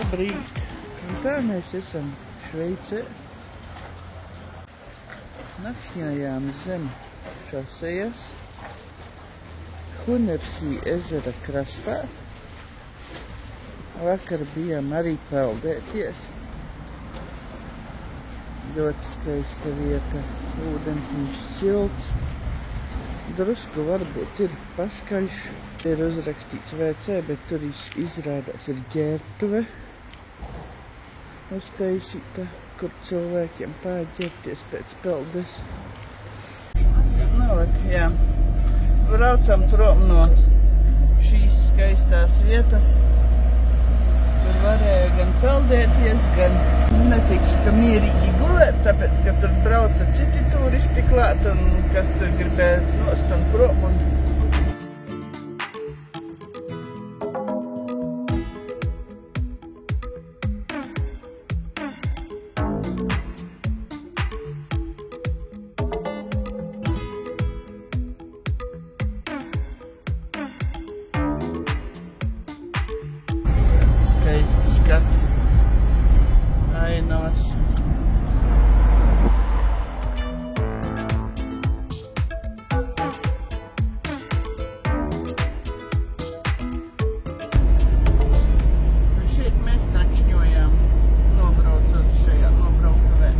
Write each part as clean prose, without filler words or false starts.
Labrīt! Un tā mēs esam Šveicē. Nakšņojām zem šosejas Hunersī ezera krastā. Vakar bijām arī peldēties. Ļoti skaista vieta, ūdentiņš silts. Drusku varbūt ir paskaļš. Ir uzrakstīts WC, bet tur izrādās ir ģērbtuve uztaisīta, kur cilvēkiem pārģērbties pēc peldes. Jā. Braucam prom no šīs skaistās vietas. Tur varēja gan peldēties, gan netikšu, ka mierīgi gulēt, tāpēc, ka tur brauca citi turisti klāt, un kas tur gribēja nost un prom. Skaisti skati ainavas. Šeit mēs nakšņojām, nobraucot šajā nobraukavē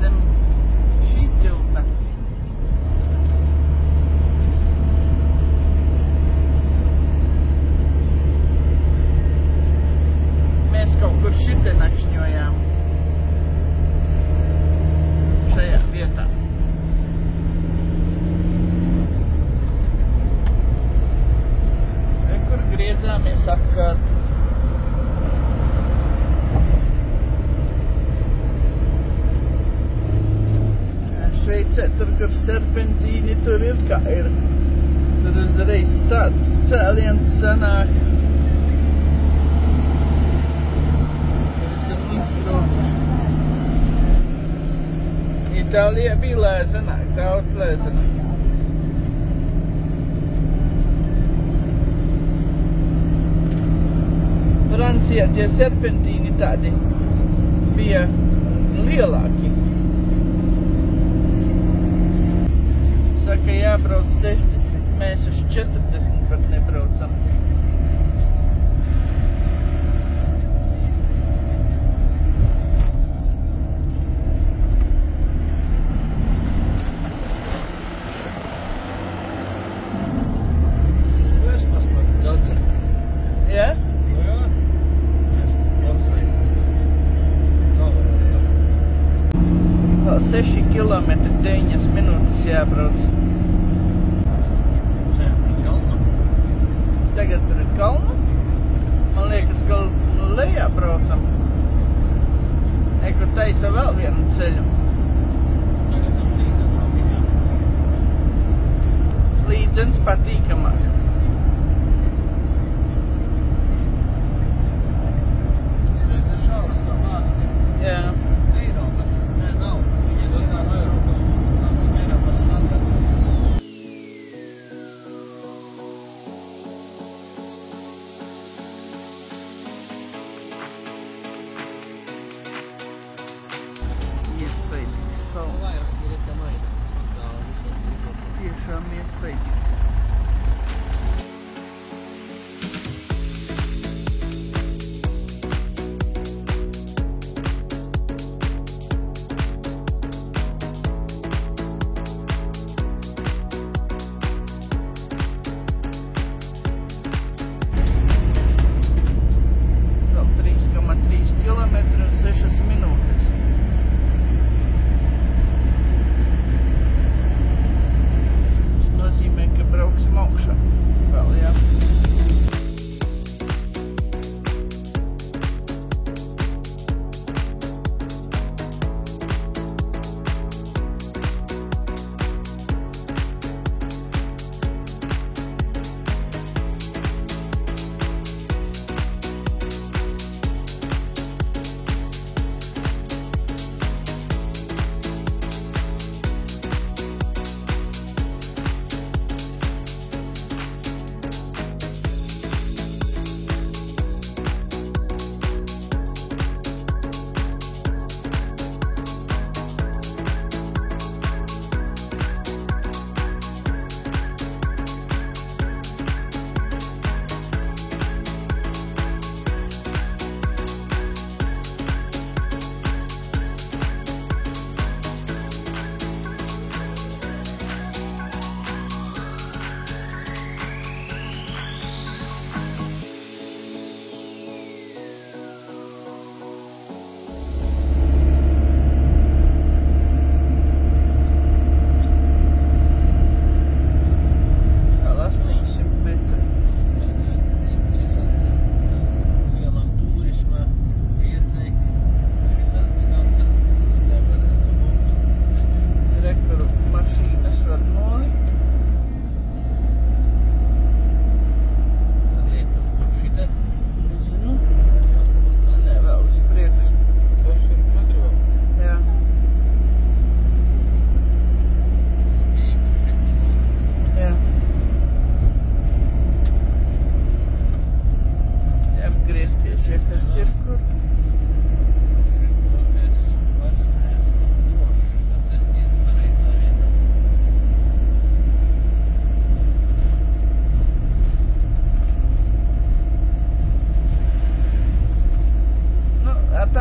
zem šī tilta. Mēs kaut kur šitē nakšņojām šajā vietā. Kur griezāmies apkārt. Šveicē, tur, kur serpentīni, tur ir kā ir. Tur uzreiz tāds cēliens sanāk. Itālijā bija lēzenāk, daudz lēzenāk. Francijā tie serpentīni tādi bija lielāki. Saka, jābrauc 60, mēs uz 40 pat nebraucam. Ja? Vēl 6 kilometri 9 minūtes jābrauc. Tagad pret kalnu. Man liekas, ka lejā braucam. Kur taisa vēl vienu ceļu. Līdzens patīkamāk. Jā. Eiropas. Nē, nav. Tas nav Eiropas. Nav Eiropas standarts. Iespaidīgs kalns. Tiešām iespaidīgs. Vēl 3,3 kilometri un 6 minūtes. Tas nozīmē, ka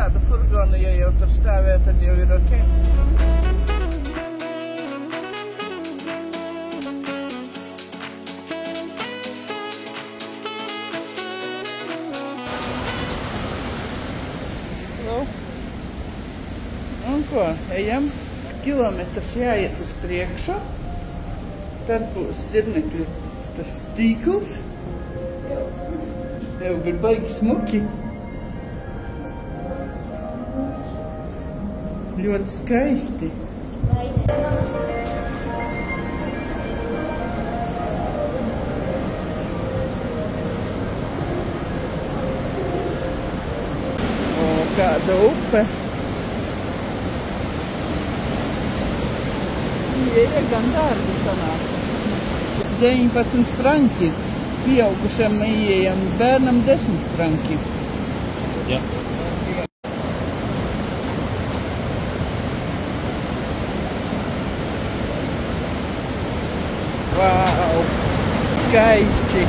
tādu furgonu, ja jau tur stāvē, tad jau ir ok. Un ko, ejam, kilometrs jāiet uz priekšu, tad būs zirnekļu tas tīkls, tev ir baigi smuki, ļoti skaisti. O, kāda upe. Ieja gan dārgi sanāk. 19 franki. Pieaugušam ieejam, bērnam 10 franki. Ja. Vau! Skaisti!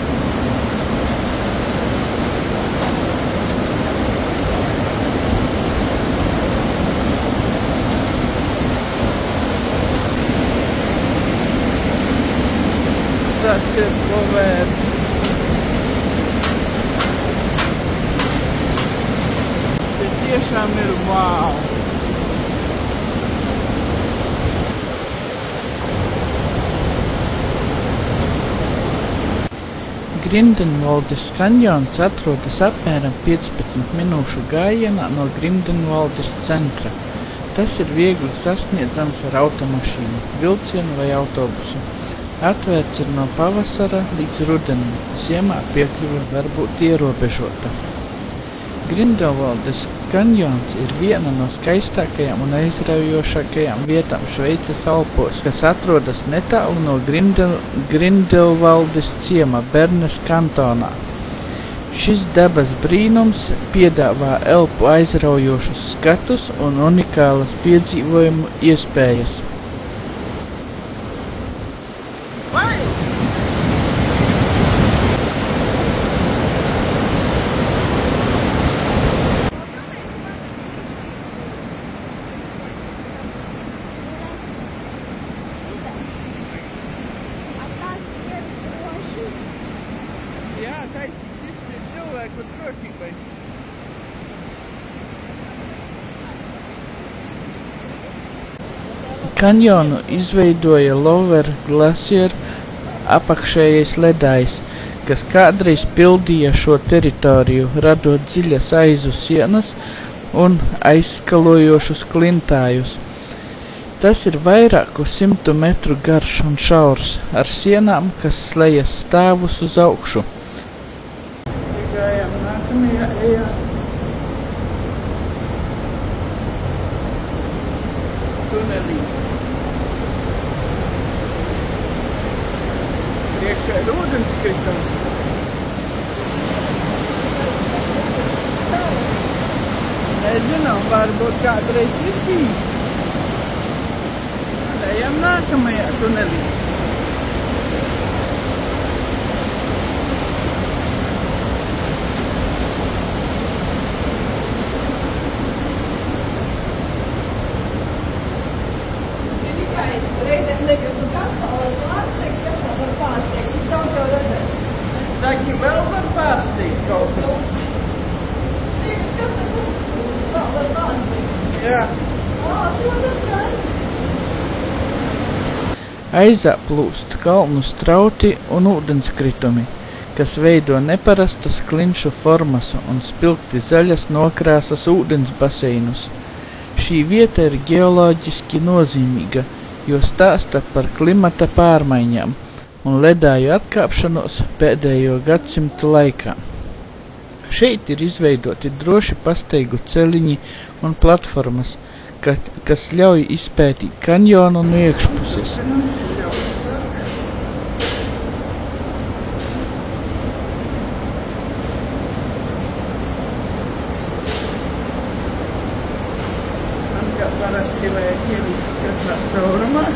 Tas ir ko vērts. Te tiešām ir vau! Grindelwaldes kanjons atrodas apmēram 15 minūšu gājienā no Grindelwaldes centra. Tas ir viegli sasniedzams ar automašīnu, vilcienu vai autobusu. Atvērts ir no pavasara līdz rudenim, ziemā piekļuve var būt ierobežota. Grindelwaldes kanjons ir viena no skaistākajām un aizraujošākajām vietām Šveices Alpos, kas atrodas netālu no Grindelwaldes ciema Bernes kantonā. Šis dabas brīnums piedāvā elpu aizraujošus skatus un unikālas piedzīvojumu iespējas. Jā, taisīt visi cilvēku drošībai. Kanjonu izveidoja Lower Glacier apakšējais ledājs, kas kādreiz pildīja šo teritoriju, radot dziļas aizu sienas un aizskalojošus klintājus. Tas ir vairāku 100 metru garš un šaurs, ar sienām, kas slejas stāvus uz augšu. Gājām nākamajā ejā. Tunelī. Priekšā ir ūdenskritums. Nezinām, varbūt kādreiz ir bijis. Ejam nākamajā tunelī. Zini, kā reizēm liekas, kas vēl var pārsteigt, kas vēl var pārsteigt. Daudz jau redzēts. Saki, vēl var pārsteigt kaut kas. Liekas, kas te mums vēl var pārsteigt. Jā. To tas gan. Aizā plūst kalnu strauti un ūdenskritumi, kas veido neparastas klinšu formas un spilgti zaļas nokrāsas ūdens baseinus. Šī vieta ir ģeoloģiski nozīmīga, jo stāsta par klimata pārmaiņām un ledāju atkāpšanos pēdējo gadsimtu laikā. Šeit ir izveidoti droši pasteigu celiņi un platformas, kas ļauj izpētīt kanjonu no iekšpuses. Man kā parasti vajag ielīst katrā caurumā.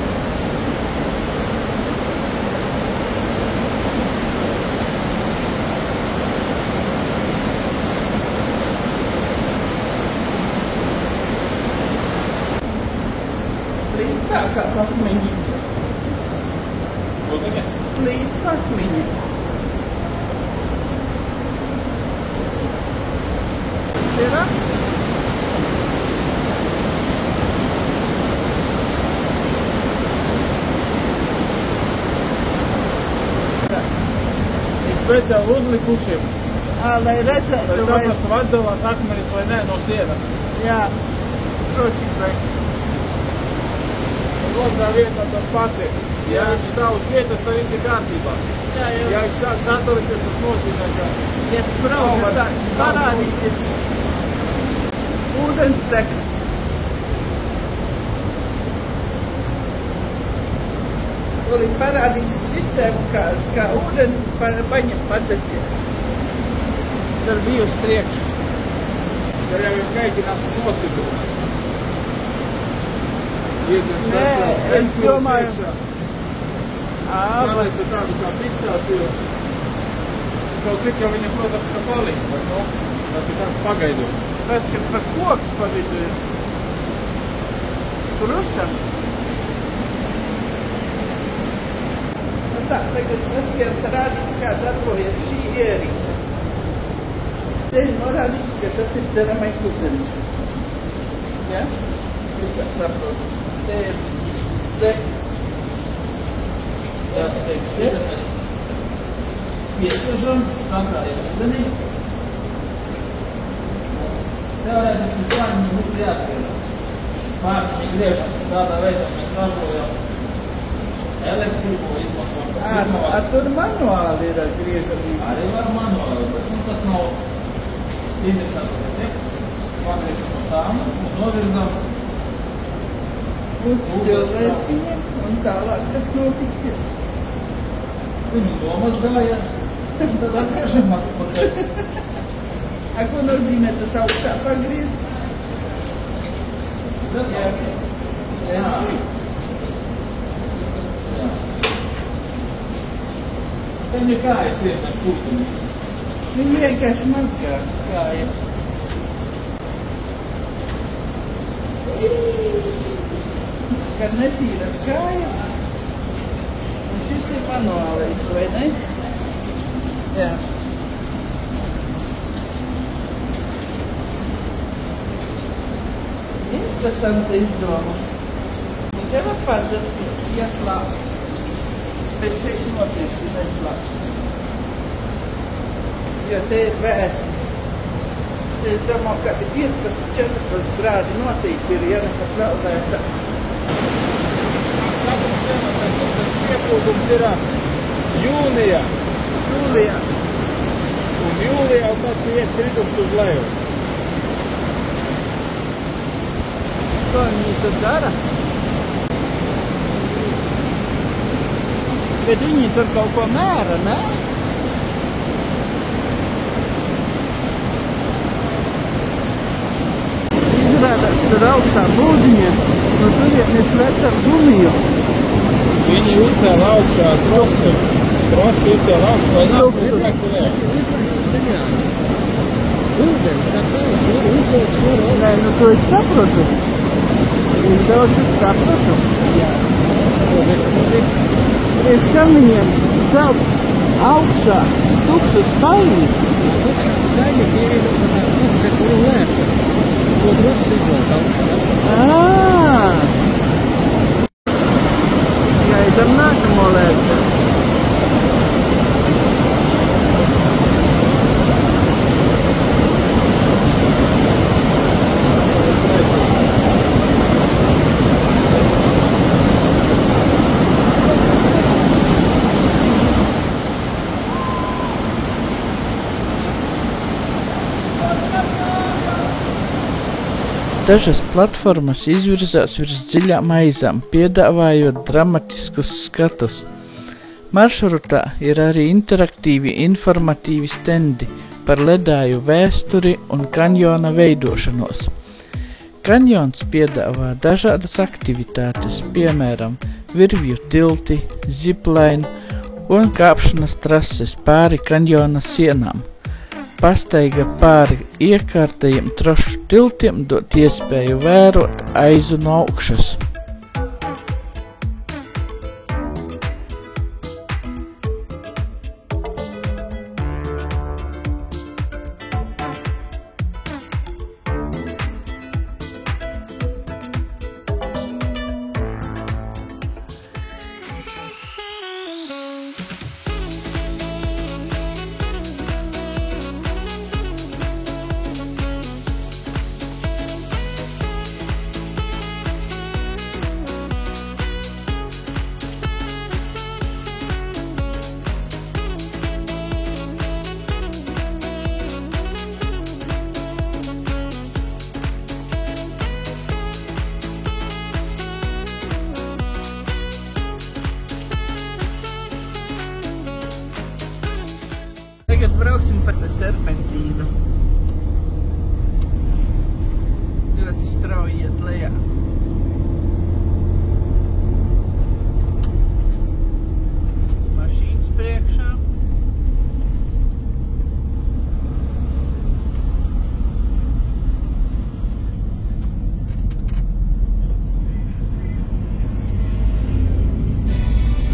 Tā kā pakmeņi. Nozīmē? Slīd pakmeņi. Tas ir Speciāli uzlikušiem, lai redzētu, lai saprastu, vai atdalās akmenis vai nē no siena. Jā, drošībai. Un otrā vietā tas pats ir. Ja viņš stāv uz vietas, tad viss ir kārtībā. Jā, Ja viņš sāk satalikties, tas nozīmē, ka ja sprauga sāks parādīties, ūdens tek. Vēl ir parādīts sistēma, kā ūdeni paņem padzerties. Tad bija uz priekšu. tur jau ir mēģināts noskatīties. Iedzēs Nē, es domāju. Sāties ar tādu kā fiksāciju. Kaut cik jau viņa, protams, ka palīdz, bet nu, tas ir tāds pagaidot. Tas, ka par koks pa vidu ir. Tur uzsam. Tā, tagad tas viens rādīts, kā darbojas šī ierīce. Te ir norādīts, ka tas ir dzeramais ūdens. Ja? Es tā saprotu. Te ir Jā, mēs piespiežam, sankrājam ūdenī. Teorētiski plāņi būtu jāskriežas. Pārtiņi griežas, tādā veidā mēs ražojam elektriku, izmantojam. Tur manuāli ir griežamība. Arī var manuāli, bet nu, tas nav interesanti. Ja? Pagriežam uz sāmu un novirzam Uz cilvēciņiem un tālāk, kas notiksies. Viņu domas gājās, un tad atgriežam atpakaļ. Ko nozīmē tas augstā pagriezt? Tas Jā. Jā. Viņa kājas ir ar pūtumi. Viņi vienkārši mazgā kājas. Kad netīras kājas. Un šis ir manuālais, vai ne? Jā. Interesanta izdoma. Un te var pārdzerties, ieslāpt. Bet šeit noteikti neslāpt. Jo te ir vēsi. Es domāju, ka 15-14 grādi noteikti ir, ja nepat vēl vēsāks. Piepildums ir jūnijā. Jūlijā. Un jūlijā tad iet kritums uz leju. Ko viņi tad dara? Bet viņi tur kaut ko mēra, ne? Izrādās, tur augstā būdiņa, no turienes vec ar gumiju. Viņi uzcēla augšā trosi uzcēla augšā, lai nav izvektu lēku. Ūdens ar savu svaru uzlūk svaru. Nē, nu to es saprotu. Es daudz es saprotu. Jā. Ko nesaproti? Priekš kam viņiem celt augšā tukšu staļi? Tukšā staļa pievienot tā puse, kuru lēca. Ko drusas izlūk augšā. Gaidam nākamo lēcu. Dažas platformas izvirzās virs dziļām aizām, piedāvājot dramatiskus skatus. Maršrutā ir arī interaktīvi informatīvi stendi par ledāju vēsturi un kanjona veidošanos. Kanjons piedāvā dažādas aktivitātes, piemēram, virvju tilti, zipline un kāpšanas trases pāri kanjona sienām. Pastaiga pāri iekārtajiem trošu tiltiem dot iespēju vērot aizu no augšas. Brauksim pa serpentīnu. Ļoti strauji iet lejā. Mašīnas priekšā.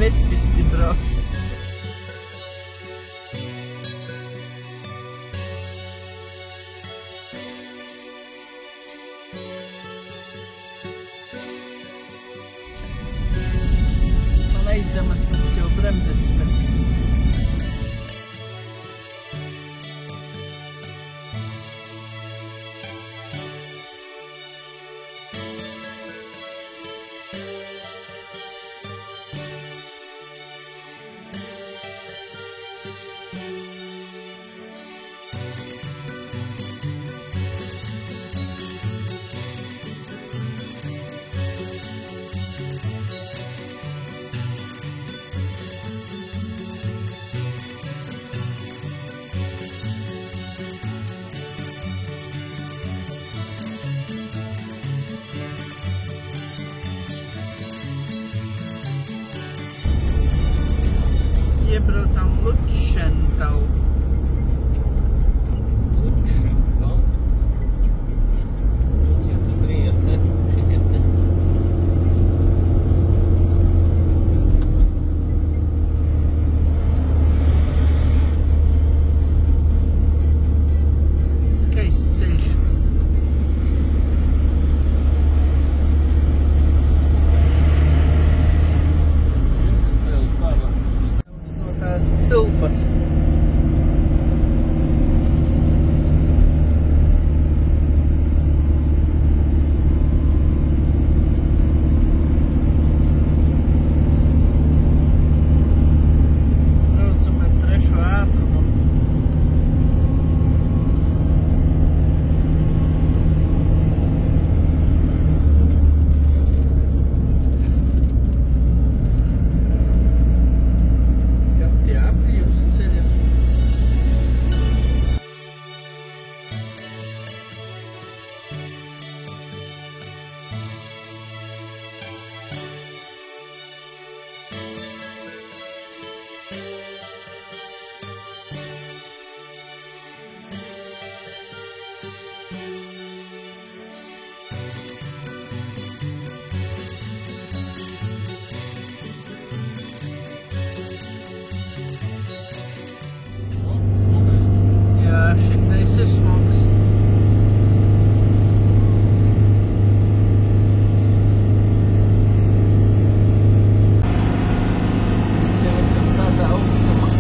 Vespisti brauc. Man aizdamas, ka mums jau bremzes smet. Iebraucām Lučentau. Lučentau. Ciet uz riete. Šitiem te. Skaists ceļš. No tās cilpas. Braucam ar 3. ātrumu. Skati apli uz ceļa. Jā, šitais ir smags. Mēs jau esam tādā augstumā.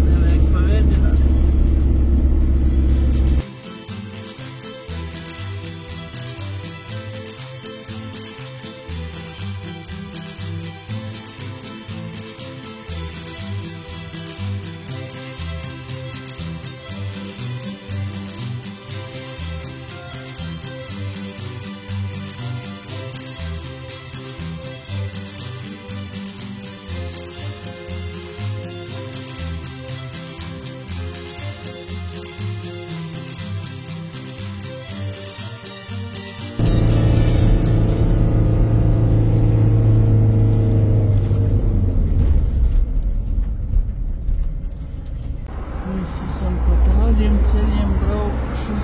Nevajag pavēdināt. Mēs esam pa tādiem ceļiem braukuši.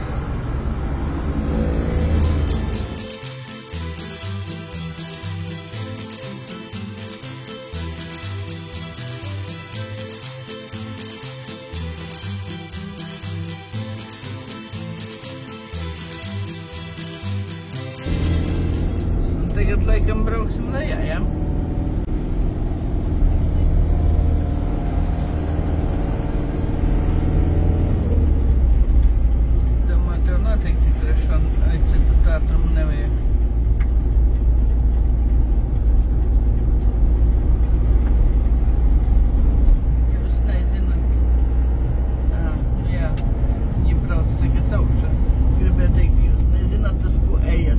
tagad laikam brauksim lejā, ja? Domāju, tev noteikti trešanu citu tātrumu nevajag. Jūs nezināt. Jā, viņi brauc tagad augšā. Gribēju teikt, jūs nezināt, uz ko ejat.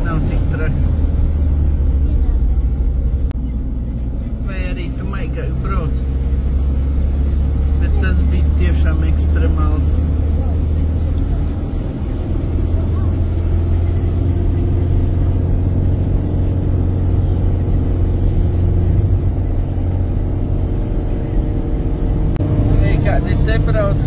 Nav cik traks. Vai arī tu maigāk brauc. Bet tas bija tiešām ekstremāls. Ei, kādi es te brauc.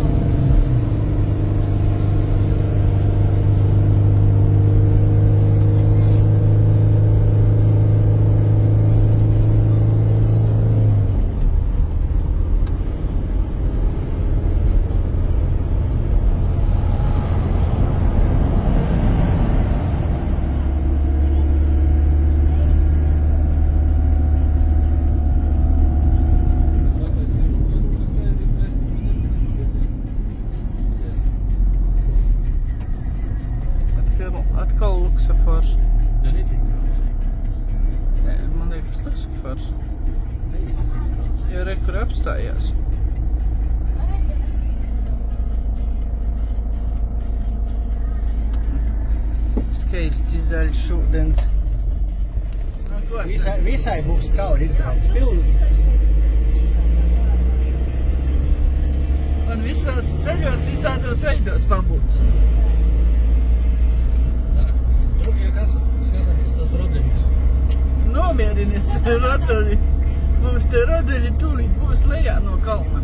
Atkal luksafors. Nē, man liekas luksafors. Jo rekur apstājās. Skaisti zaļš ūdens. Nu, ko? Visai būs cauri izbrauks. Pilnīgi. Un visos ceļos, visādos veidos pabūts. Drugie, kas skatāmies tos rodeļus? Nomierinies, rodeļi. Mums te rodeļi tūlīt būs lejā no kalna.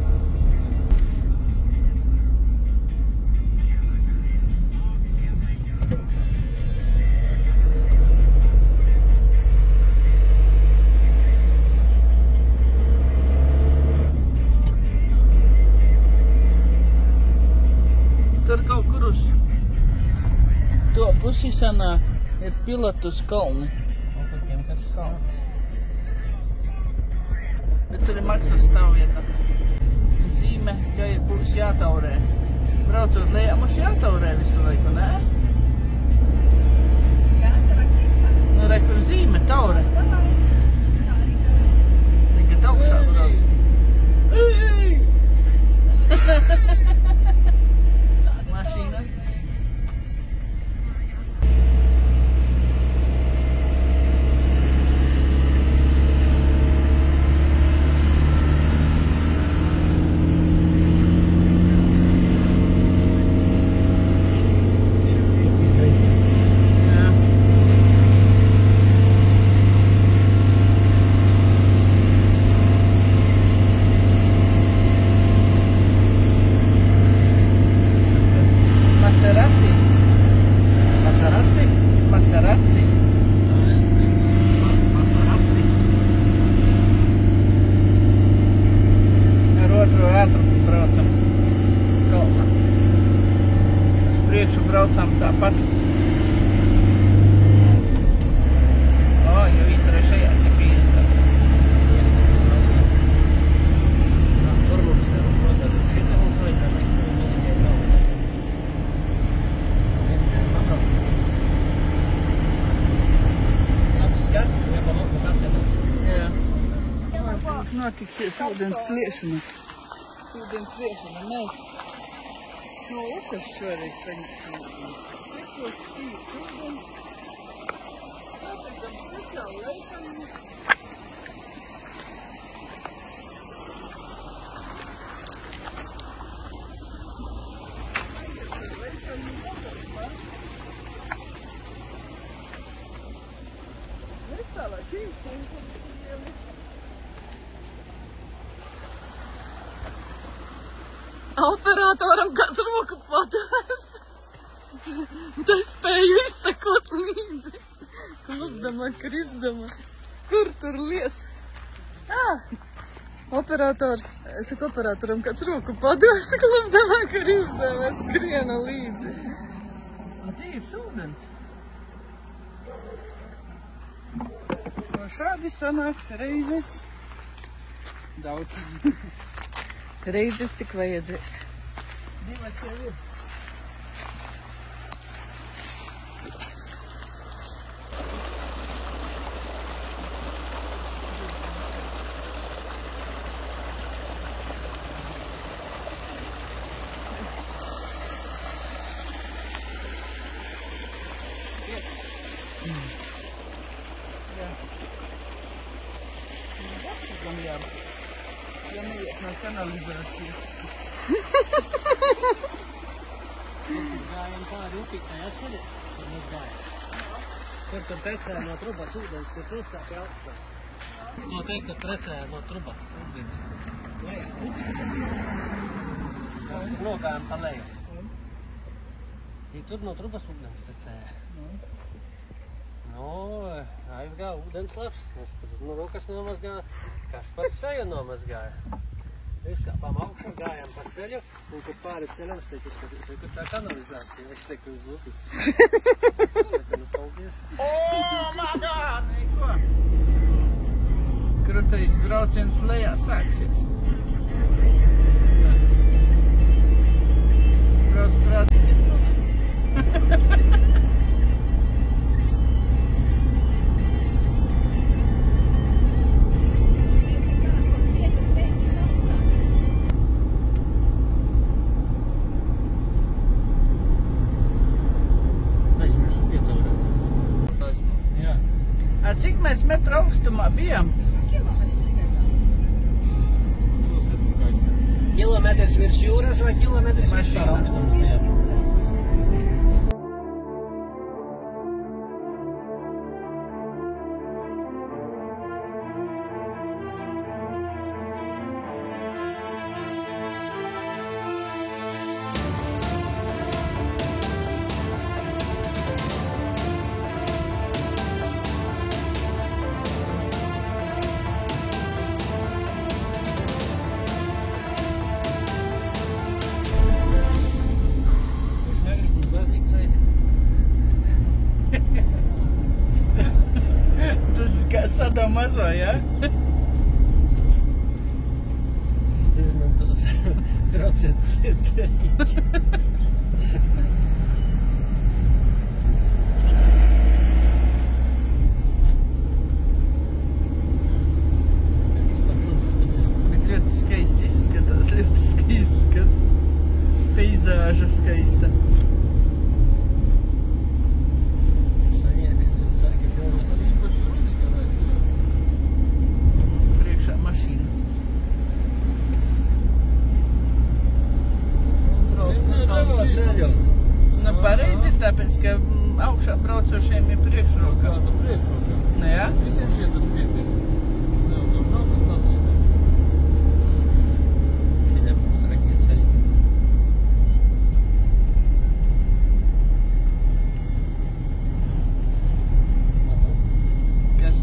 Tur kaut kur uz to pusi sanāk ir Pilatus kalni. Bet tur ir maksas stāvvieta. Zīme, ka būs jātaurē. Braucot lejā, mums jātaurē visu laiku, nē? Jā, te rakstīs tā. Nu, re, kur zīme, taure. Davai. Tā arī dara. Tagad augšā brauc. Mašīna. Braucam tāpat. O, jau ir trešajā tik iestāv. Tur mums te protams, šitā mums vajadzētu neviņai braukt. Pabraucis. Labs skats, ja pa loku paskatās. Jā. Notiksies ūdens liešana. Ūdens liešana mēs no upes šoreiz paņemsim. Tekos tīk ūdens. Operatoram kāds roku pados. Tā spēju izsekot līdzi. Klupdama, krisdama. Kur tur lies? Operators, es saku operatoram kāds roku pados. Klupdama, krisdama, skriena līdzi. Dzīves ūdens. Šādi sanāks reizes daudz. Reizes cik vajadzēs. Divas jau ir. Ja neiet no kanalizācijas. Gājām pāri upītē, atceries, kur mēs gājām. Tur trecēja no trubas ūdens, tur krustā pie augstā. To teikt, ka trecēja no trubas ūdens. Lejā, upītē. Mēs nogājām pa leju. I tur no trubas ūdens trecēja. Nu, aizgāja ūdens labs. Es tur no rokas nomazgāju, kas par seju nomazgāja. Izkāpām augšā, gājām pa ceļu, un kur pāri ceļam, es teicu, kur tā kanalizācija, es teicu uz upi. Es teicu, nu, paldies. My God! Neko. Krutais brauciens lejā sāksies. Brauc prāt. Cik mēs metru augstumā bijām? Kilometrs virs jūras vai kilometrs vispār augstums bijām? Sada mazo, ja? Izmantos procentu lietarīgi. Bet ļoti skaisti izskatās, ļoti skaisti skats. Peizāža skaista. Saņēmies un sāka filmēt. Mašīna. Nu, pareizi ir tāpēc, ka augšā braucošiem ir priekšroka. Kāda priekšroka? Nu, jā? Visiem vietas pietiek. Nav tāds sistēma. Viņam būs trakie ceļi. Kas?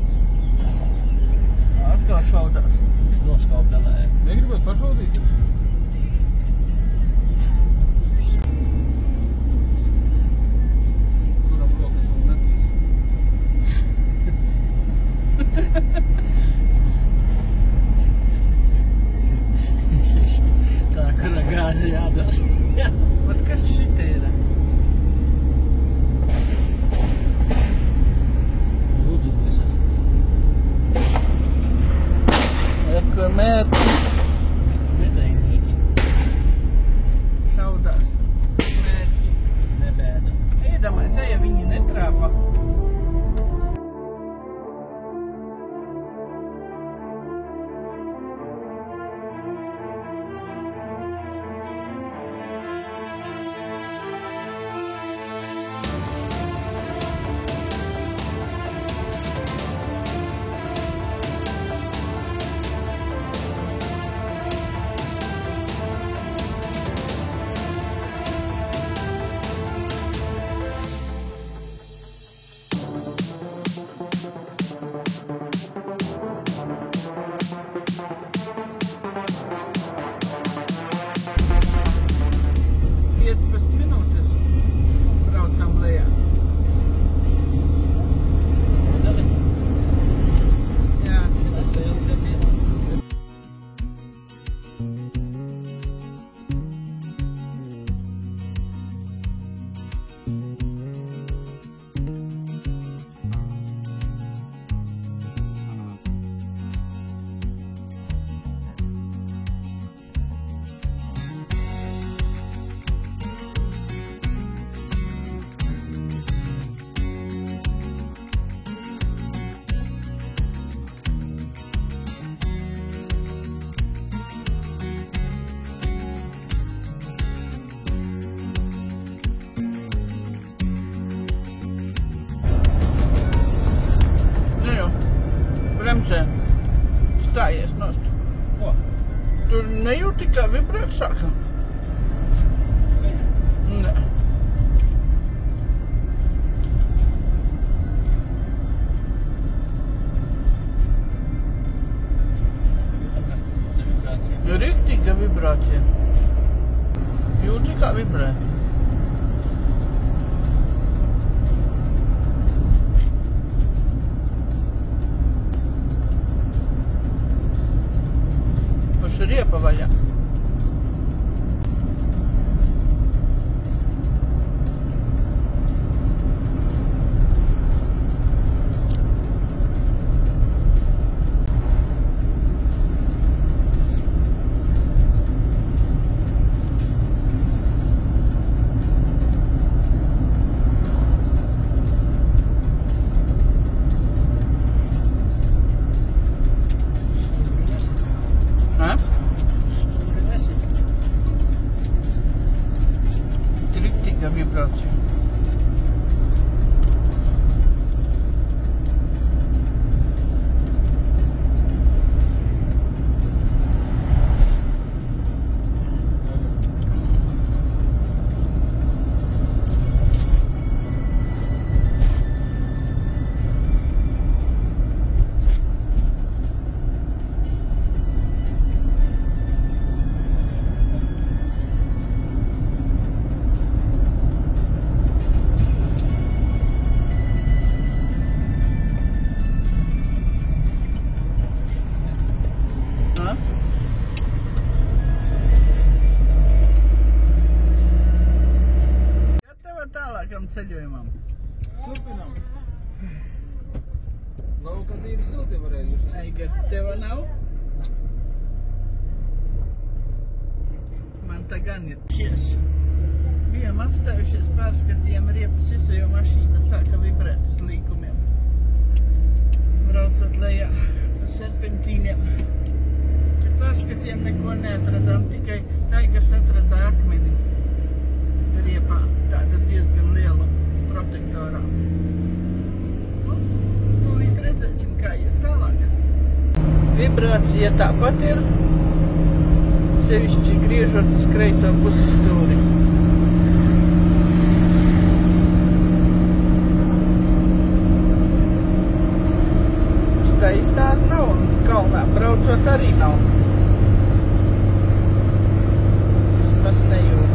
Atkal šaudās. Noskaupelēja. Negribat pašaudīties? Kuram rokas un nedrīs? Tā, kura gāze jādās. Vat kas šitē ir? Lūdzu, visas. Eko mērķi. Medainīgi. Šaudās. Mērķi. Nebēda. Ēdamais, ja viņi netrāpa. nost. Ko? Tur nejūti, kā vibrēt sāka? Nē. Riktīga vibrācija. Jūti, kā vibrē. Paši riepa vaļā. Vibrācija. Ceļojumam. Turpinām. Lauka tīri silti varēja just. Aiga, tev nav? Man tā gan ir šies. Bijām apstājušies, pārskatījām riepas visu, jo mašīna sāka vibrēt uz līkumiem. Braucot lejā pa serpentīniem. Kad pārskatījām, neko neatradām, tikai Aigas atradā akmeni riepā. Tāda diezgan liela protektorā. Tūlīt redzēsim, kā ies tālāk. Vibrācija tāpat ir, sevišķi griežot uz kreiso pusi stūri. Staistāt nav un kalnā braucot arī nav. Vismaz nejūtu.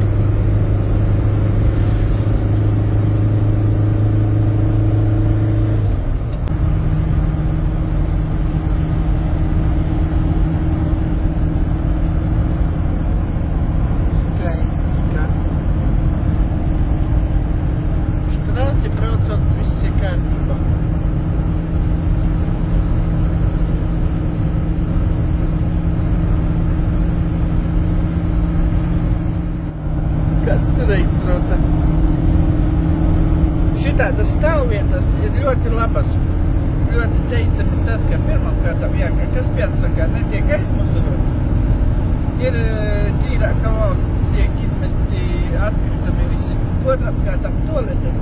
Kāds tur aizbrauca. Šitādas stāvvietas ir ļoti labas. Ļoti teicami tas, ka pirmkārtām kas piensakā netiek aizmusurots. Ir tīrāka valsts, tiek izmesti atkritumi visi. Otrkārtām toaletes.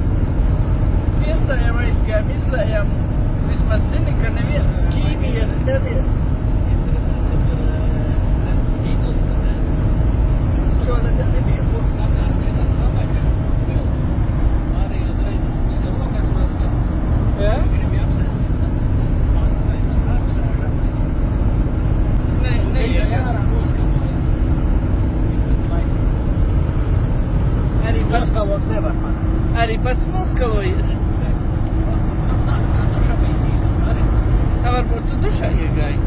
Piestājām, aizgājām, izlējām. Vismaz zini, ka neviens kīmijas nevies. Interesanti par tīklu, Toalete nebija. Arī uzreiz esmu rokas mazgāt. Jā? Gribi apsēsties tāds aizsās ārpusēžamais. Ne, Jārā noskamoja. Pēc laicīgi. Noskalot nevar pats. Arī pats noskalojies. Tā duša bija zīme. Arī. Varbūt tu dušā iegāji.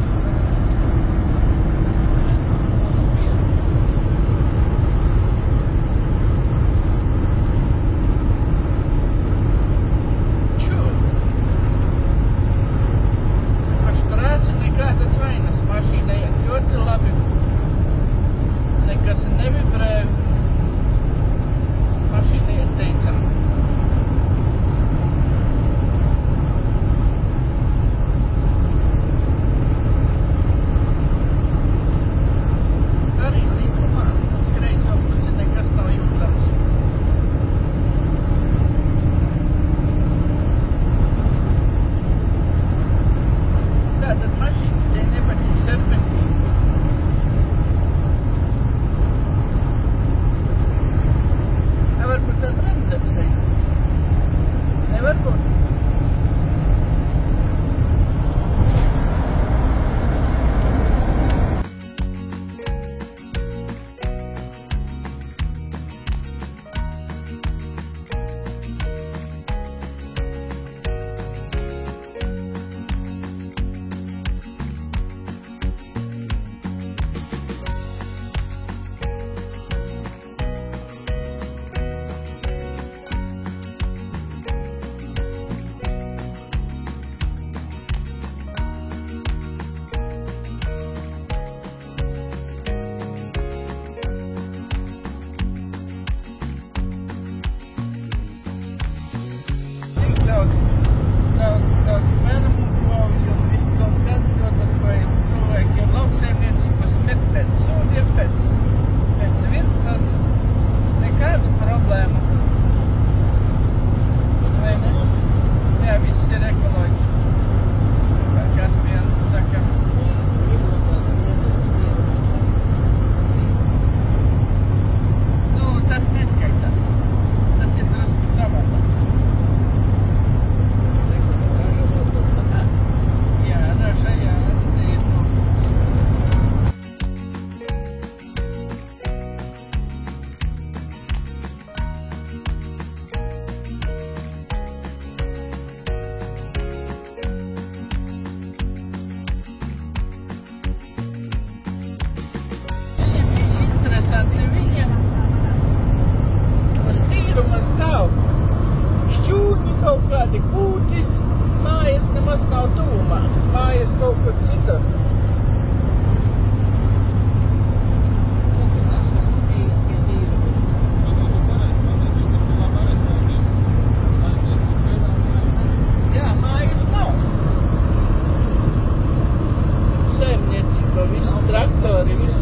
traktori, viss.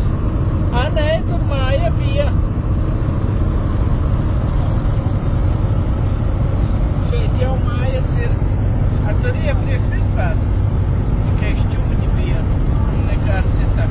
Nē, tur māja bija. Šeit jau mājas ir. Tur iepriekš vispār tikai šķūķi bija. Nekā citā.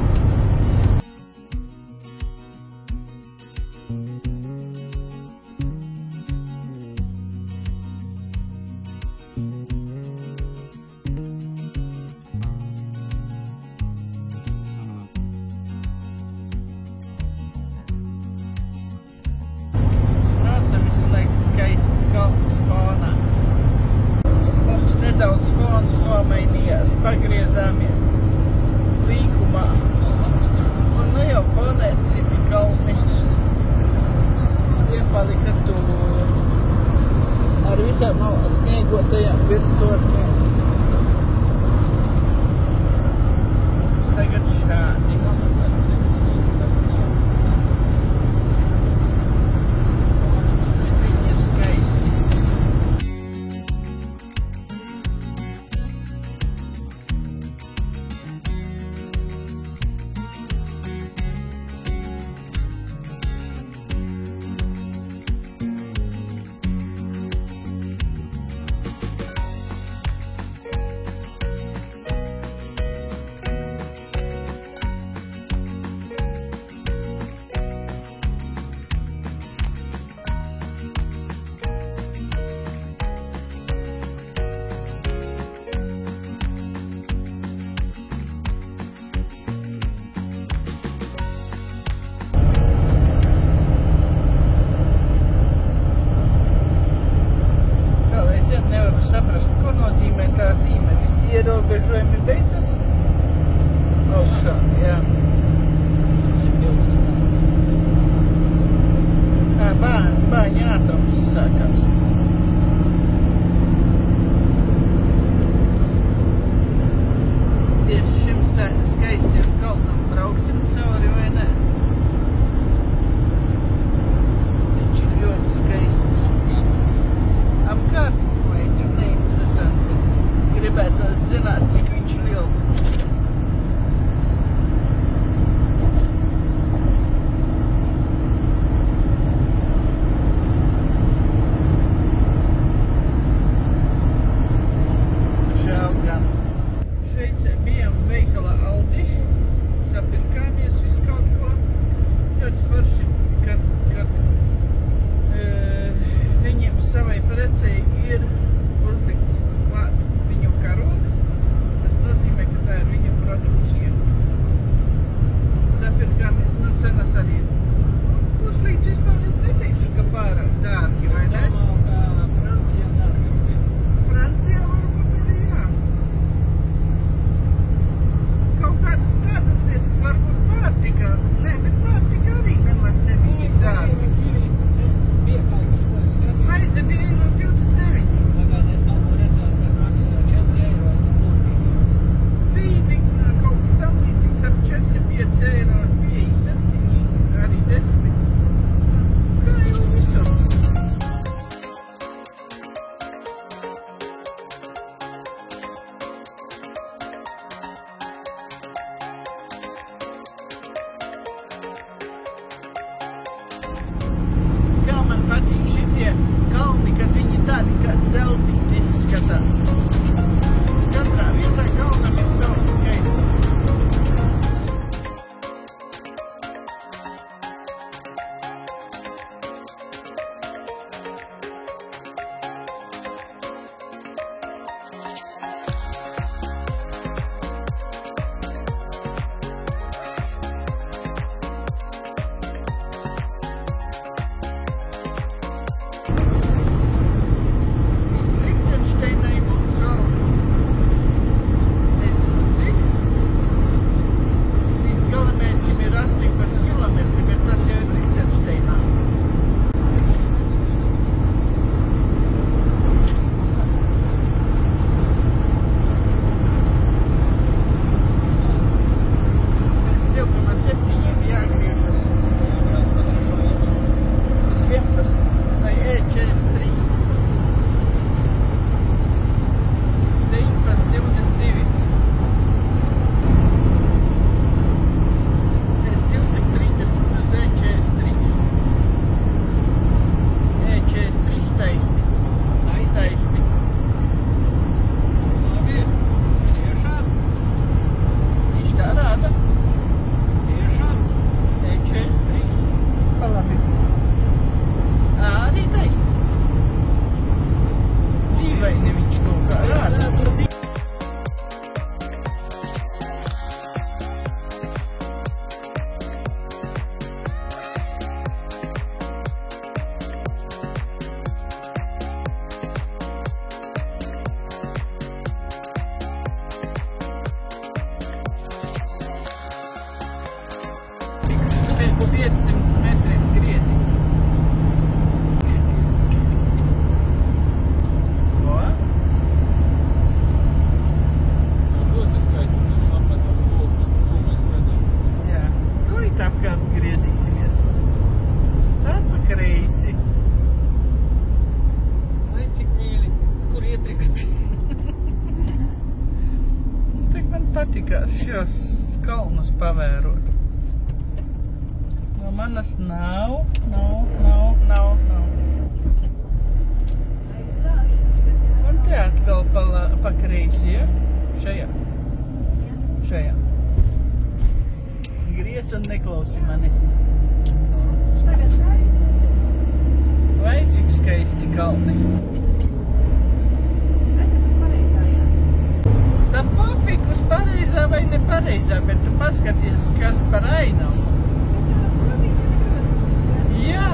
Nedaudz fons nomainījās, pagriezāmies līkumā. Un nu jau fonē citi kalni. Iepalika tur ar visām sniegotajām virsotnēm. Tagad šādi. Viņi ir skaisti. Ierobežojumi beidzas augšā, jā. Bāņu ātrums sākās. Tieši šim skaistiem kalnam brauksim cauri, vai ne? Viņš ir ļoti skaists. Apkārt, vai cik neinteresanti. Gribētos zināt, cik viņš liels. Žēl gan. Šveicē bijām veikalā Aldi, sapirkāmies visu kaut ko. Ļoti forši, kad viņiem savai precei ir uzlikts klāt viņu karogs. Tas nozīmē, ka tā ir viņa produkcija. Sapirkāmies, nu cenas arī. Puslīdz vispār es neteikšu, ka pārāk dārgi, vai ne? Francijā dārgi. Francijā varbūt arī jā. Kaut kādas tādas lietas varbūt pārtika. Nē, bet pārtika arī nemaz nebija dārgi. Bija kaut kas, ko es skatīju. Maize bija no 29. Pagādājs kaut ko redzēju, kas maksāja 4 euros. Bija kaut kas tam līdzīgs ap 4-5 eiro, bija 7, arī 10. Kā jau visur. Kā man patīk šitie kalni, kad viņi tādi kā zeltīti izskatās. Katrā vietā kalnam ir savs skaistums. Līdz Lichtensteinai mums vēl Pēc 500 metriem griezīs. O? Ļoti skaisti. Mēs apmetam loku, ko mēs redzam. Jā. Tūlīt apkārt griezīsimies. Tā pa kreisi. Vai cik mīļi, kur iepriekš bija. Tik man patikās šos kalnus pavērot. No manas nav. Un te atkal pa kreisi, ja? Šajā. Gries un neklausi mani. Tagad taisnības. Vai cik skaisti kalni. Esat uz pareizā, jā? Tā pofik uz pareizā vai nepareizā, bet tu paskaties, kas par ainavu. Kas tā grozīties grozījums, jā? Jā.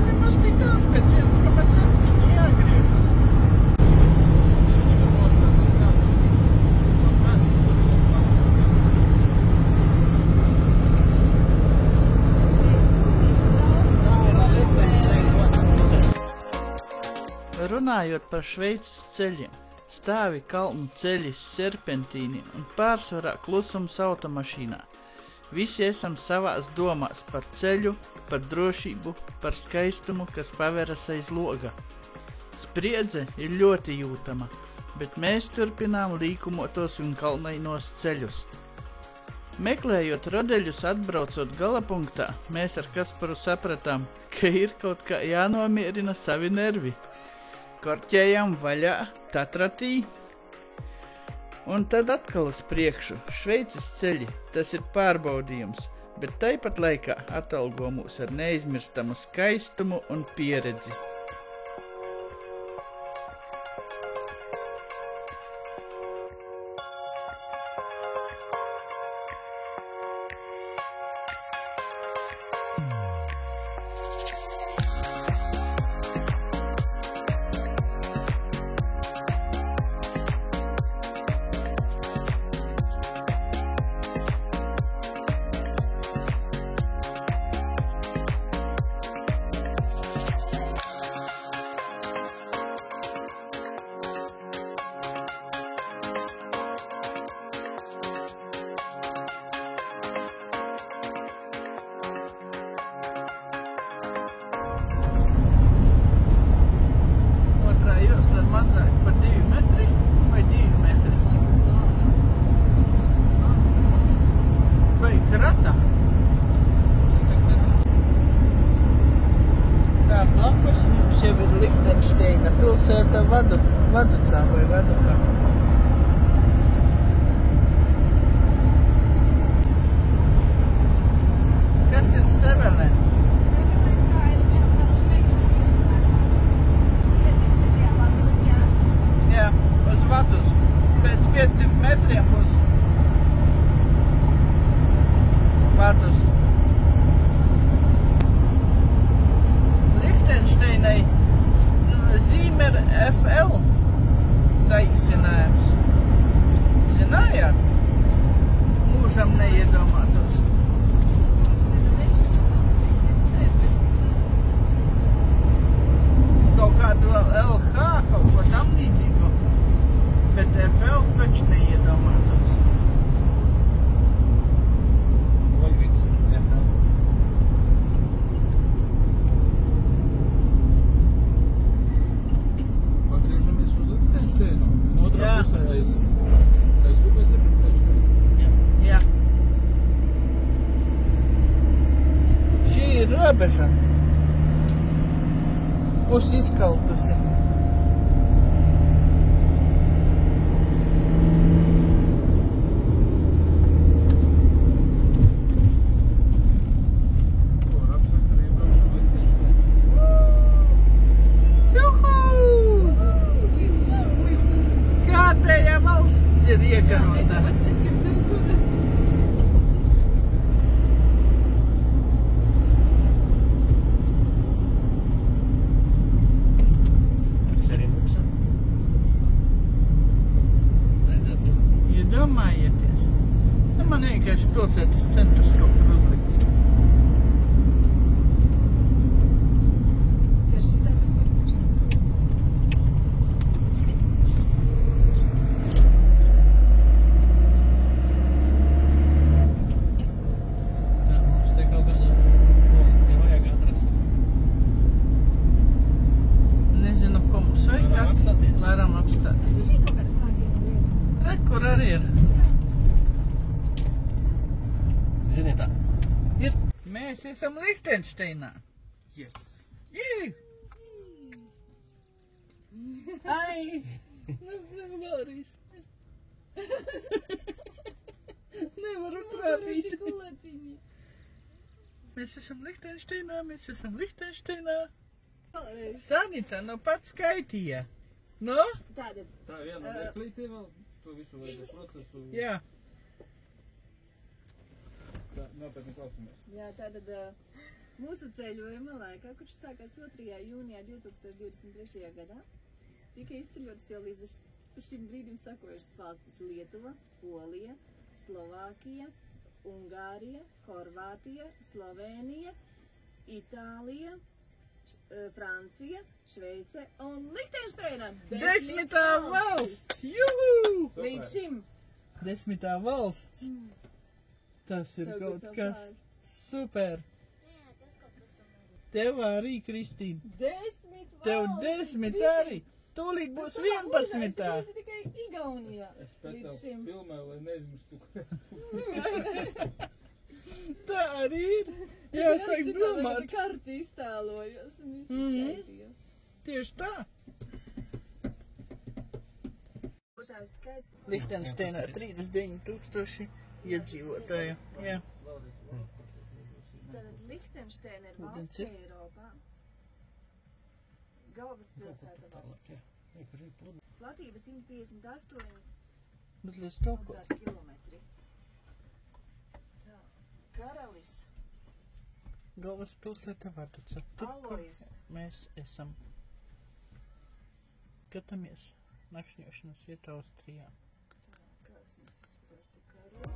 Nemaz tik daudz pēc 1,7 jāgriežas. Runājot par Šveices ceļiem, stāvi kalnu ceļi, serpentīni un pārsvarā klusums automašīnā. Visi esam savās domās par ceļu, par drošību, par skaistumu, kas paveras aiz loga. Spriedze ir ļoti jūtama, bet mēs turpinām līkumotos un kalnainos ceļus. Meklējot rodeļus atbraucot galapunktā, mēs ar Kasparu sapratām, ka ir kaut kā jānomierina savi nervi. Korķējām vaļā Tatratī, un tad atkal uz priekšu. Šveices ceļi, tas ir pārbaudījums, bet tāpat laikā atalgo mūs ar neizmirstamu skaistumu un pieredzi. Josla mazāk par 2 metri vai 2 metri? Vai krata? Tā blakus mums jau ir Lihtenšteina pilsēta Vaducā vai Vadukā. Kas ir Sevelen? Jā, uz Vadus. Pēc 500 metriem būs Vadus. Lihtenšteinai zīme ir FL saīsinājums. Zinājāt? Mūžam neiedomātos. Kaut kādu LH, kaut ko tam līdzīgu, bet FL taču neiedomātos. Loģiks, FL. Pagriežamies uz Lihtenšteinu. Otrā pusē aiz upes ir Lihtenšteina. Jā. Šī ir robeža. Pus izkaltusi. Var apsakt arī braukšanu Lihtenšteinu. Juhu! Kādēļa valsts ir iekarota? ieties. Nu, man vienkārši pilsētas centrs kaut kur uzlikts. Varam apstāties. Re, kur arī ir. Zini tā. Ir. Mēs esam Lihtenšteinā. Yes. Jī! Ai! Vēlreiz. Nevaru prātīt. Mēs esam Lihtenšteinā. Sanita, nu pat skaitīja. Nu? Tātad. Tā ir viena vērklīte vēl, to visu vajadzēja procesu. Jā. Tā, nopietni klausamies. Jā, tātad mūsu ceļojuma laikā, kurš sākās 2. jūnijā 2023. gadā, tika izceļotas jau līdz šim brīdim sakojušas valstis Lietuva, Polija, Slovākija, Ungārija, Horvātija, Slovēnija, Itālija, Francija, Šveice un Lihtenšteina. 10. valsts! Juhu! Līdz šim. 10. valsts. Tas ir kaut kas super. Tev arī, Kristīna. 10 valsts! Tev 10 arī. Tūlīt būs 11. Es esmu tikai Igaunijā. Es speciāli filmēju, lai neizmirstu. Tā arī ir. Jāsaka domāt. Karti iztēlojos un visu skaitīju. Tieši tā. Lihtenšteinā 39,000 iedzīvotāju. Jā. Tātad Lihtenšteina ir valsts Eiropā. Galvaspilsēta valsts. Platība 158 kvadrātkilometri. Karalis. Galvaspilsēta Vārduca. Tur, kur Alojas. mēs esam. Skatāmies nakšņošanas vietā Austrijā. Kāds mums izskatās te Karalis?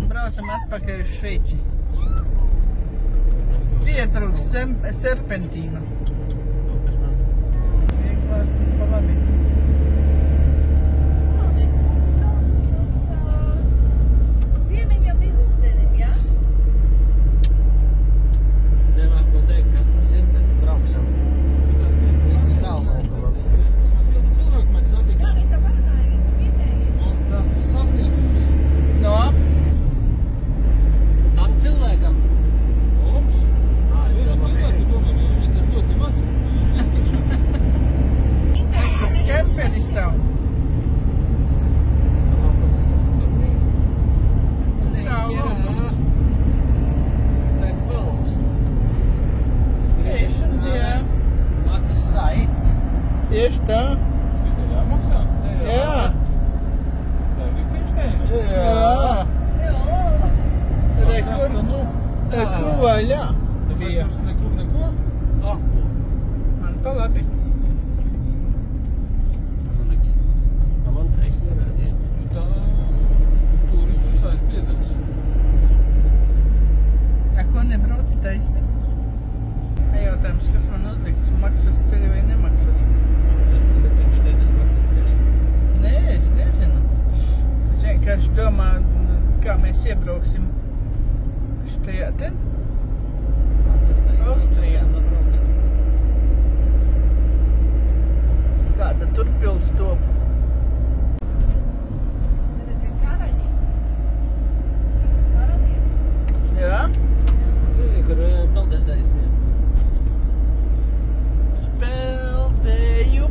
Braucam atpakaļ uz Šveici. Pietrūks serpentīnu. Vieglās un pa labi. Mēs brauksim uz ziemeņa līdz ūdenim, jā? Nemāk ko teikt, kas tas ir, bet brauksim. Līdz stāvlaukalam. Cilvēku mēs Jā, satikām. mēs jau parunājamies ar vietējiem. Un tas ir sasniegums. No? Tam cilvēkam. Mums. Cilvēku tomēr viņi ir ļoti maz. Kemperis tev. Stāv laukums. Jā. Maksai. Tieši tā. Šitā jāmaksā? Jā. Tā ir Lihtenšteina. Jā. Tas tā nu. Reku vaļā. Tāpēc Bija. mums nekur neko? Man pa labi. Man teiks nerādīja. Tā turistus aizbiedrs. Ko nebrauc taisni? Jautājums, kas man uzlikts, maksas ceļi vai nemaksas? Lihtenšteinā maksas ceļi. Nē, es nezinu. Es vienkārši domāju, kā mēs iebrauksim šitajā ten. Austrijā. Kāda tur pils top? Tad ir karaļi. Karalienes. Jā? Kur peldētājs bija. Speldēju.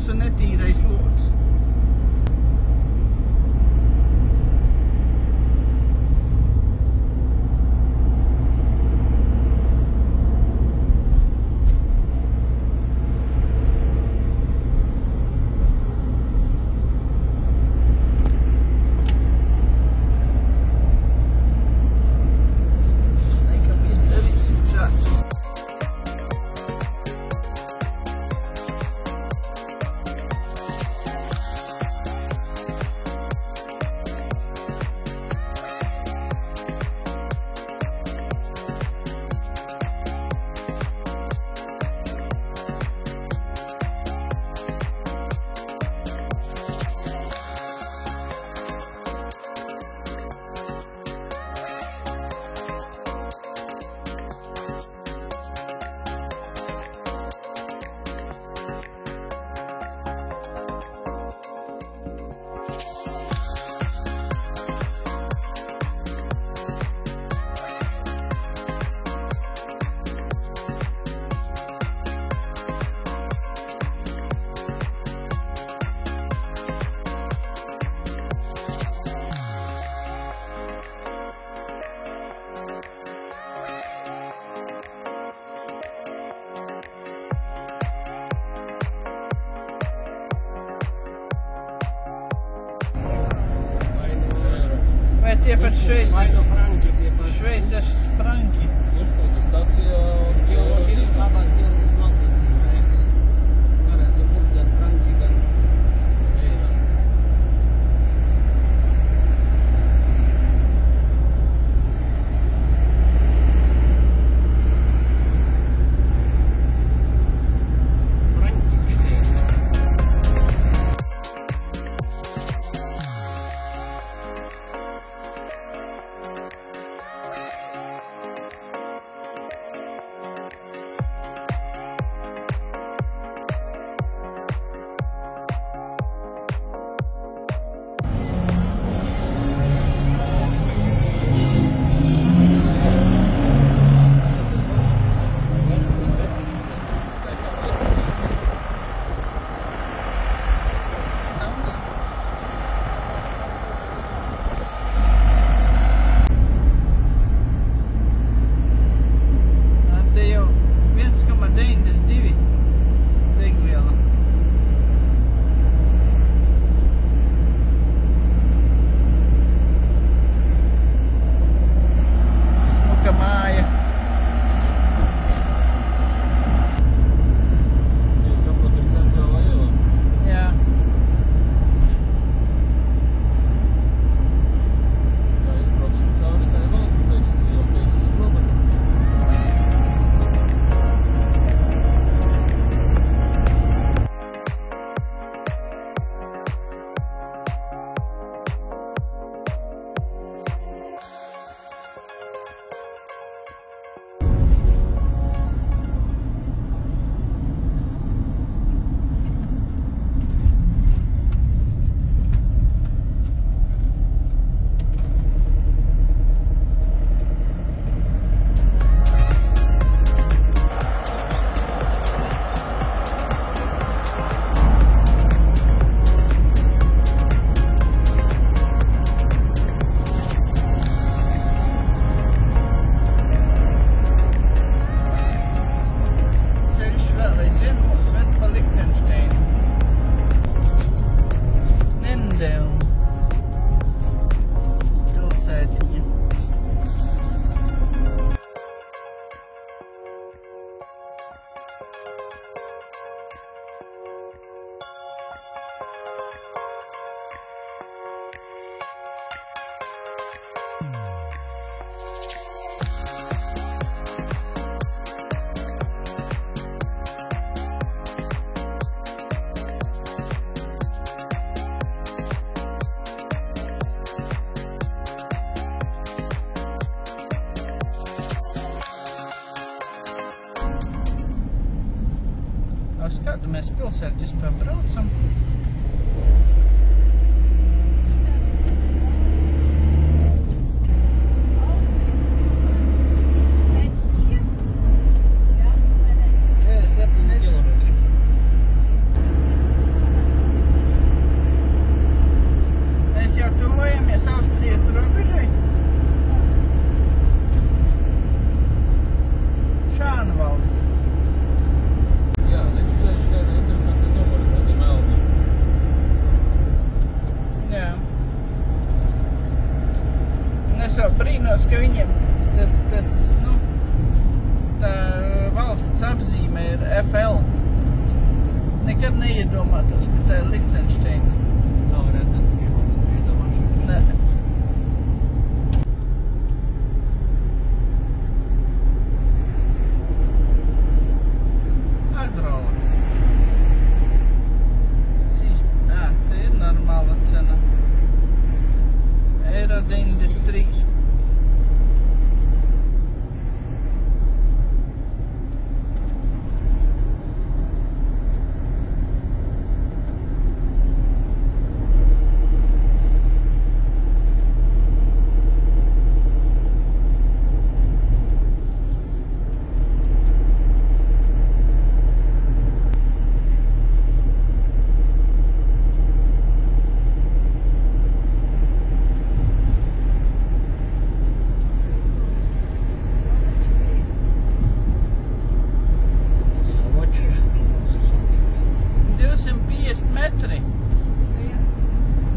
mūsu netīrais loks. Vai tie pat Šveices franki? Uzpildu stacija ir labās divas reiks. Varētu būt gan franki, gan eiro. Franki šķiet. Te jau 1,92 degviela. Smuka māja. Šī saprot ir centrālā ielā. Jā. Kā izbrauksim cauri, tā ir valsts beigsim, jau beigsim slobadu. Ceļš vēl aizvien mūs ved pa Lichtensteinu. Nendel. Pilsētiņa. Uz kādu mēs pilsētu vispār braucam? Es jau brīnos, ka viņiem tā valsts apzīme ir FL. Nekad neiedomātos, ka tā ir Lichtensteina. Nav redzams, ka mums iedomāšanas. Ne. Agrona. Te ir normāla cena. Eiro 93.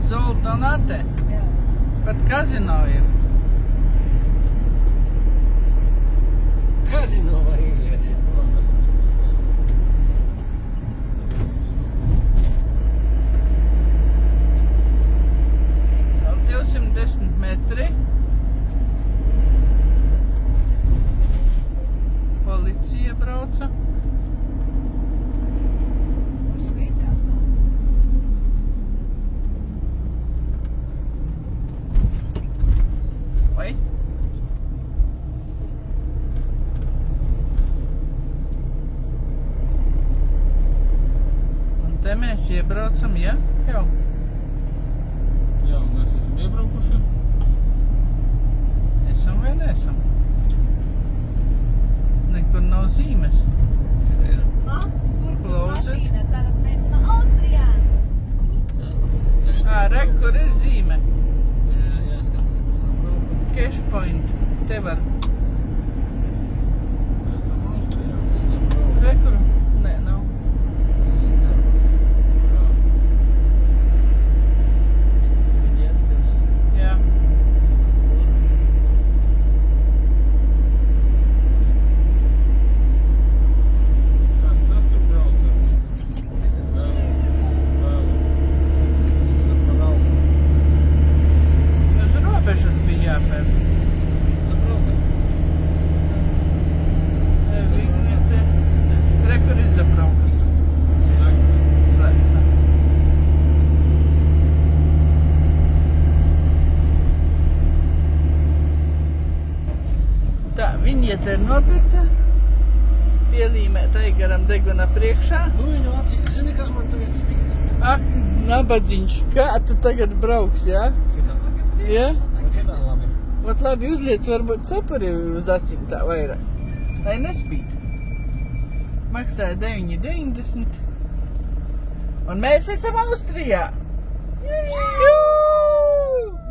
Zoldonate. Pat kazino ir. Kazino var ieiet. Vēl 210 metri. Policija brauca. Vai? Un te mēs iebraucam, ja? Jau. Jā, un mēs esam iebraukuši. Esam vai neesam? Nekur nav zīmes. Mašīnas, tagad mēs esam Austrijā. Re, kur ir zīme? Jāskatās, kur sabrauka. Cash point. Te var. Mēs esam Austrijā. Re, kur? Nē, nav. Jā. Tas tur brauc ar Uz robežas bija jāpērk. Viņa te... Re, kur ir zabrauka. Slēgta. Tā, viņiete ir nopirkta. Pielīmēta Aigaram deguna priekšā. Nu, viņu acīs, zini, kā man tagad spīd. Ak, nabadziņš, kā tu tagad brauks, jā? Šitā. Jā? Un šitā labi. Ot labi uzliec varbūt cepuri uz acīm tā vairāk. Lai nespīd. Maksāja 9,90. Un mēs esam Austrijā. Jū!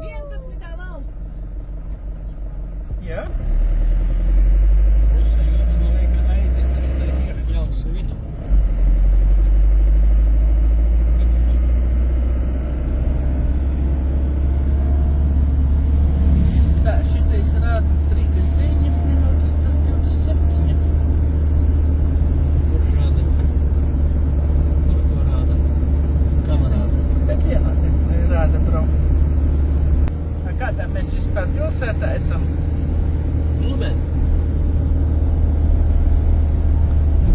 11. valsts. Jā? Pusē Jugoslavija aiziet, tad šitais iekļauts vidu. Tā, šitais rāda 39 minūtes, tas 27. Kurš rāda? Kurš to rāda? Kam rāda? Bet vienādi rāda braukt. Kādā mēs vispār pilsētā esam? Blumen.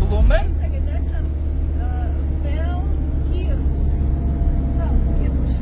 Blumen? Mēs tagad esam Feldkirch. Feldkirch.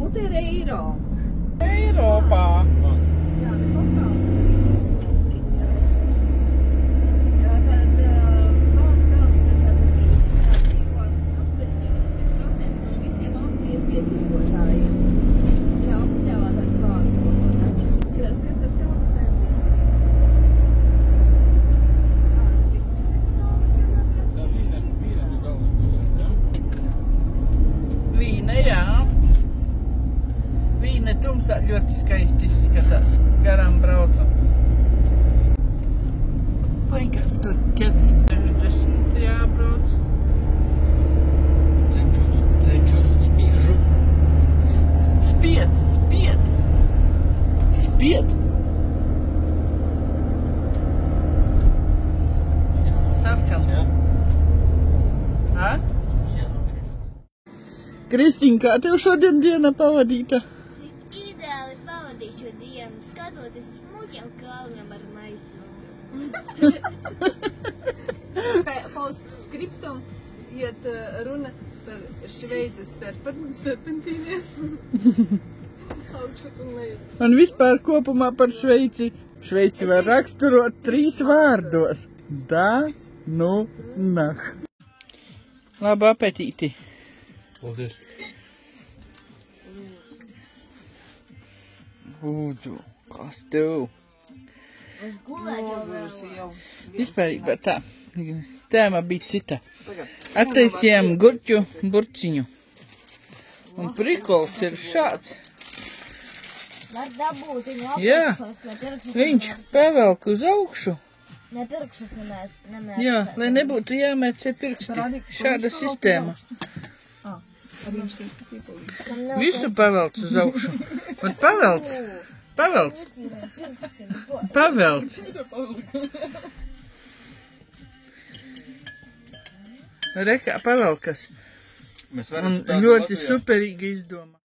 Nu, te ir eiro. Eiropā. Jā, bet totāli rīcības valsts, jā. Jā, tad valsts galvaspilsēta Rīga dzīvo aptuveni 20% no visiem Austrijas iedzīvotājiem. Jā, oficiālā tāda vārds valodā. Skatās, kas ar tautas saimniecību. Vīne, jā. Vīne tumsā ļoti skaisti izskatās. Garām braucam. Vai kas tur 460 jābrauc? Cenšos, spiežu. Spied! Sarkans. Ha? Kristīna, kā tev šodien diena pavadīta? Cik ideāli pavadīju šo dienu, skatoties uz smukiem kalniem ar maisu. Postskriptum iet runa par Šveices serpentīniem. Augšup un leju. Un vispār kopumā par Šveici. Šveici var raksturot 3 vārdos. Da, nu, nah. Labu apetīti. Paldies. Lūdzu, kas tev? Uz gulēt jau. Vispārībā tā. Tēma bija cita. Attaisījām gurķu burciņu. Un prikols ir šāds. Var dabūt viņu Jā, apakšos, lai pirksus viņš pavelk uz augšu. ne pirksus nemēs. Jā, lai nebūtu jāmēcē pirksti. Šāda sistēma. Visu pavelc uz augšu. Un pavelc. Rekā pavelkas. Mēs Un varam tādu ļoti Latvijā. superīgi izdomā.